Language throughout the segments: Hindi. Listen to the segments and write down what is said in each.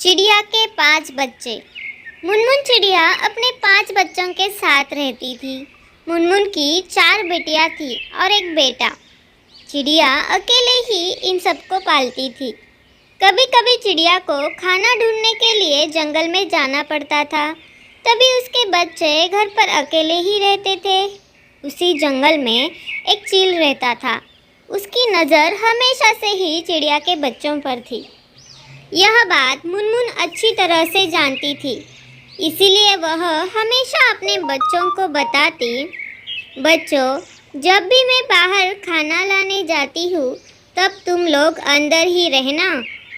चिड़िया के 5 बच्चे। मुनमुन चिड़िया अपने 5 बच्चों के साथ रहती थी। मुनमुन की 4 बेटियां थी और एक बेटा। चिड़िया अकेले ही इन सबको पालती थी। कभी कभी चिड़िया को खाना ढूंढने के लिए जंगल में जाना पड़ता था। तभी उसके बच्चे घर पर अकेले ही रहते थे। उसी जंगल में एक चील रहता था। उसकी नज़र हमेशा से ही चिड़िया के बच्चों पर थी। यह बात मुनमुन अच्छी तरह से जानती थी, इसीलिए वह हमेशा अपने बच्चों को बताती, बच्चों, जब भी मैं बाहर खाना लाने जाती हूँ तब तुम लोग अंदर ही रहना।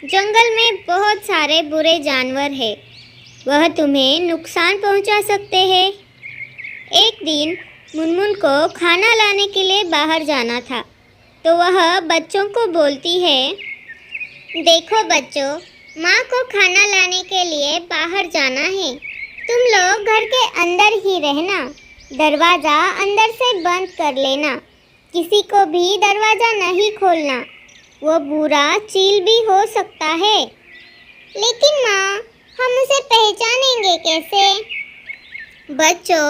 जंगल में बहुत सारे बुरे जानवर हैं, वह तुम्हें नुकसान पहुँचा सकते हैं। एक दिन मुनमुन को खाना लाने के लिए बाहर जाना था, तो वह बच्चों को बोलती है, देखो बच्चों, माँ को खाना लाने के लिए बाहर जाना है। तुम लोग घर के अंदर ही रहना। दरवाज़ा अंदर से बंद कर लेना। किसी को भी दरवाज़ा नहीं खोलना। वो बुरा चील भी हो सकता है। लेकिन माँ, हम उसे पहचानेंगे कैसे? बच्चों,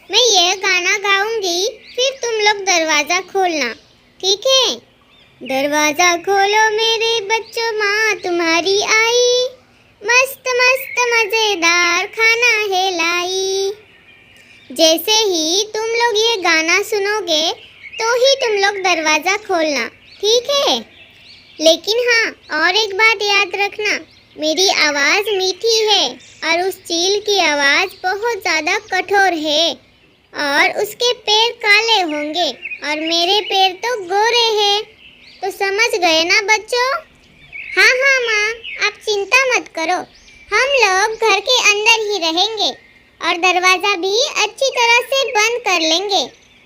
मैं ये गाना गाऊंगी, फिर तुम लोग दरवाज़ा खोलना, ठीक है? दरवाज़ा खोलो मेरे बच्चों, माँ तुम्हारी आई। मस्त मस्त मज़ेदार खाना है लाई। जैसे ही तुम लोग ये गाना सुनोगे तो ही तुम लोग दरवाज़ा खोलना, ठीक है? लेकिन हाँ, और एक बात याद रखना, मेरी आवाज़ मीठी है और उस चील की आवाज़ बहुत ज़्यादा कठोर है और उसके पैर काले होंगे और मेरे पैर तो गोरे हैं। तो समझ गए ना बच्चों? हाँ हाँ माँ, आप चिंता मत करो, हम लोग घर के अंदर ही रहेंगे और दरवाज़ा भी अच्छी तरह से बंद कर लेंगे।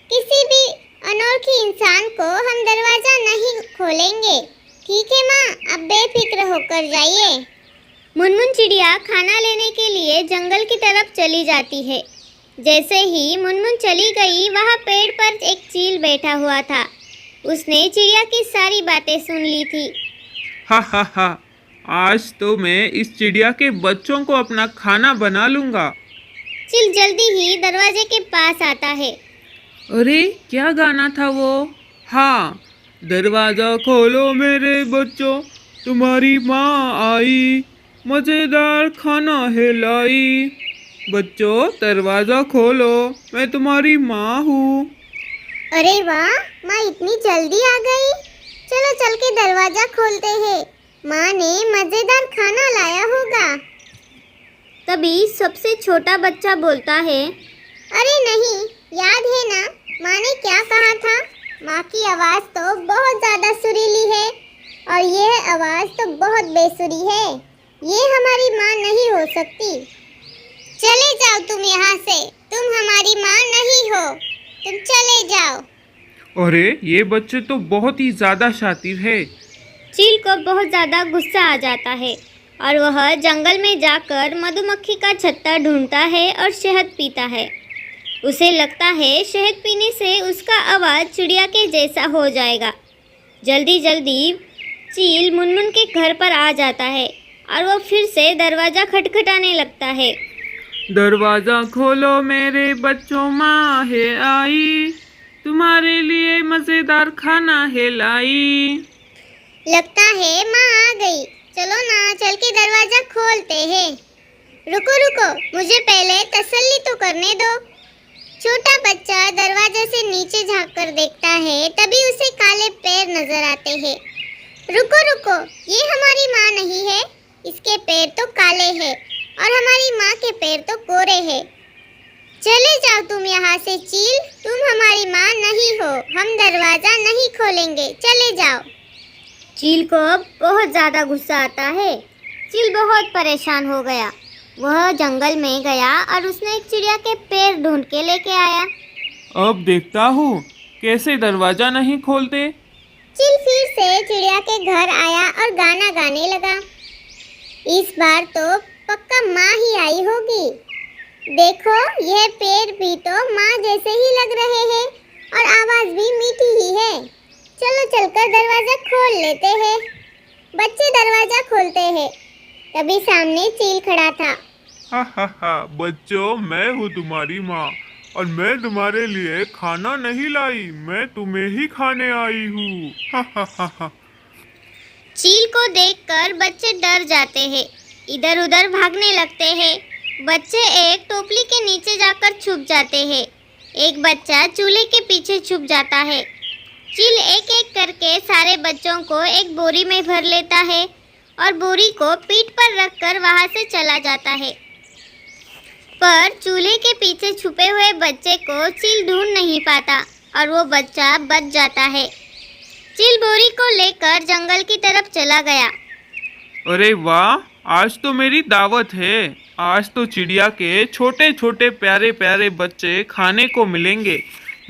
किसी भी अनोखी इंसान को हम दरवाज़ा नहीं खोलेंगे, ठीक है माँ? आप बेफिक्र होकर जाइए। मुनमुन चिड़िया खाना लेने के लिए जंगल की तरफ चली जाती है। जैसे ही मुनमुन चली गई, वहाँ पेड़ पर एक चील बैठा हुआ था। उसने चिड़िया की सारी बातें सुन ली थी। हा हा हा, आज तो मैं इस चिड़िया के बच्चों को अपना खाना बना लूंगा। चील जल्दी ही दरवाजे के पास आता है। अरे क्या गाना था वो? हाँ, दरवाजा खोलो मेरे बच्चों, तुम्हारी माँ आई, मज़ेदार खाना है लाई। बच्चों दरवाजा खोलो, मैं तुम्हारी माँ हूँ। अरे वाह, माँ इतनी जल्दी आ गई। चलो चल के दरवाजा खोलते हैं, माँ ने मजेदार खाना लाया होगा। तभी सबसे छोटा बच्चा बोलता है, अरे नहीं, याद है ना माँ ने क्या कहा था? माँ की आवाज़ तो बहुत ज़्यादा सुरीली है और यह आवाज़ तो बहुत बेसुरी है। ये हमारी माँ नहीं हो सकती। चले जाओ तुम यहाँ से, तुम हमारी माँ नहीं हो, तुम चले जाओ। अरे ये बच्चे तो बहुत ही ज़्यादा शातिर है। चील को बहुत ज़्यादा गुस्सा आ जाता है और वह जंगल में जाकर मधुमक्खी का छत्ता ढूंढता है और शहद पीता है। उसे लगता है शहद पीने से उसका आवाज़ चिड़िया के जैसा हो जाएगा। जल्दी जल्दी चील मुनमुन के घर पर आ जाता है और वो फिर से दरवाज़ा खटखटाने लगता है। दरवाजा खोलो मेरे बच्चों, माँ है आई, तुम्हारे लिए मज़ेदार खाना है लाई। लगता है माँ आ गई, चलो ना चल के दरवाज़ा खोलते हैं। रुको रुको, मुझे पहले तसल्ली तो करने दो। छोटा बच्चा दरवाजे से नीचे झांक कर देखता है, तभी उसे काले पैर नजर आते हैं। रुको रुको, ये हमारी माँ नहीं है, इसके पैर तो काले हैं और हमारी माँ के पैर तो गोरे हैं। चले जाओ तुम यहाँ से चील, तुम हमारी माँ नहीं हो, हम दरवाज़ा नहीं खोलेंगे, चले जाओ। चील को बहुत ज़्यादा गुस्सा आता है। चील बहुत परेशान हो गया। वह जंगल में गया और उसने एक चिड़िया के पैर ढूंढ के लेके आया। अब देखता हूँ कैसे दरवाजा नहीं खोलते। चील फिर से चिड़िया के घर आया और गाना गाने लगा। इस बार तो पक्का माँ ही आई होगी। देखो, यह पैर भी तो माँ जैसे ही लग रहे हैं और आवाज़ भी मीठी ही है। चलो चलकर दरवाज़ा खोल लेते हैं। बच्चे दरवाज़ा खोलते हैं। तभी सामने चील खड़ा था। हा बच्चों, मैं हूँ तुम्हारी माँ और मैं तुम्हारे लिए खाना नहीं लाई, मैं तुम्हें ही खाने आई हूँ। हा। चील को देखकर बच्चे डर जाते हैं, इधर उधर भागने लगते हैं। बच्चे एक टोपली के नीचे जाकर छुप जाते हैं। एक बच्चा चूल्हे के पीछे छुप जाता है। चील एक एक करके सारे बच्चों को एक बोरी में भर लेता है और बोरी को पीठ पर रखकर वहां से चला जाता है। पर चूल्हे के पीछे छुपे हुए बच्चे को चील ढूंढ नहीं पाता और वो बच्चा बच जाता है। चील बोरी को लेकर जंगल की तरफ चला गया। अरे वाह, आज तो मेरी दावत है। आज तो चिड़िया के छोटे छोटे प्यारे प्यारे बच्चे खाने को मिलेंगे,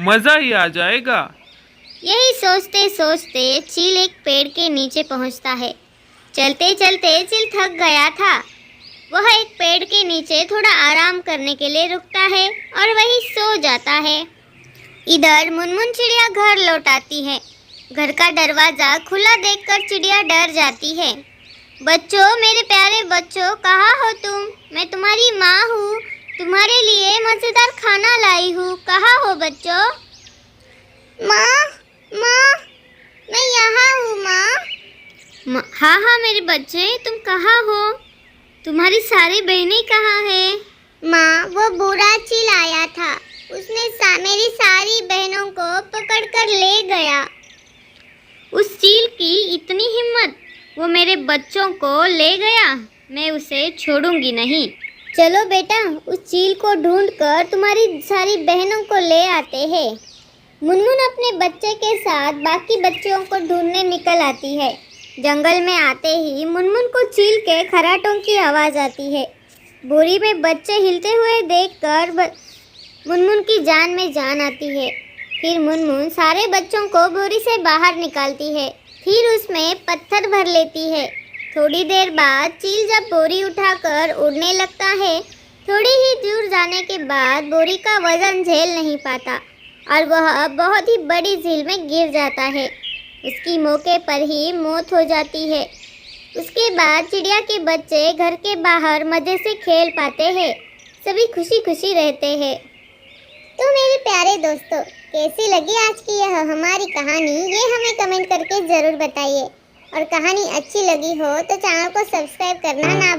मज़ा ही आ जाएगा। यही सोचते सोचते चील एक पेड़ के नीचे पहुंचता है। चलते चलते चील थक गया था। वह एक पेड़ के नीचे थोड़ा आराम करने के लिए रुकता है और वहीं सो जाता है। इधर मुनमुन चिड़िया घर लौट आती है। घर का दरवाज़ा खुला देखकर चिड़िया डर जाती है। बच्चों, मेरे प्यारे बच्चों, कहाँ हो तुम? मैं तुम्हारी माँ हूँ, तुम्हारे लिए मज़ेदार खाना लाई हूँ। कहाँ हो बच्चों? माँ, मैं यहाँ हूँ माँ। हाँ मेरे बच्चे, तुम कहाँ हो? तुम्हारी सारी बहनें कहाँ हैं? माँ, वो बुरा चील आया था, उसने मेरी सारी बहनों को पकड़कर ले गया। उस चील की इतनी हिम्मत, वो मेरे बच्चों को ले गया। मैं उसे छोड़ूंगी नहीं। चलो बेटा, उस चील को ढूंढकर तुम्हारी सारी बहनों को ले आते हैं। मुनमुन अपने बच्चे के साथ बाकी बच्चों को ढूंढने निकल आती है। जंगल में आते ही मुनमुन को चील के खराटों की आवाज़ आती है। बोरी में बच्चे हिलते हुए देखकर मुनमुन की जान में जान आती है। फिर मुनमुन सारे बच्चों को बोरी से बाहर निकालती है, फिर उसमें पत्थर भर लेती है। थोड़ी देर बाद चील जब बोरी उठाकर उड़ने लगता है, थोड़ी ही दूर जाने के बाद बोरी का वजन झेल नहीं पाता और वह बहुत ही बड़ी झील में गिर जाता है। उसकी मौके पर ही मौत हो जाती है। उसके बाद चिड़िया के बच्चे घर के बाहर मज़े से खेल पाते हैं। सभी खुशी खुशी रहते हैं। तो मेरे प्यारे दोस्तों, कैसी लगी आज की यह हमारी कहानी, ये हमें कमेंट करके ज़रूर बताइए। और कहानी अच्छी लगी हो तो चैनल को सब्सक्राइब करना ना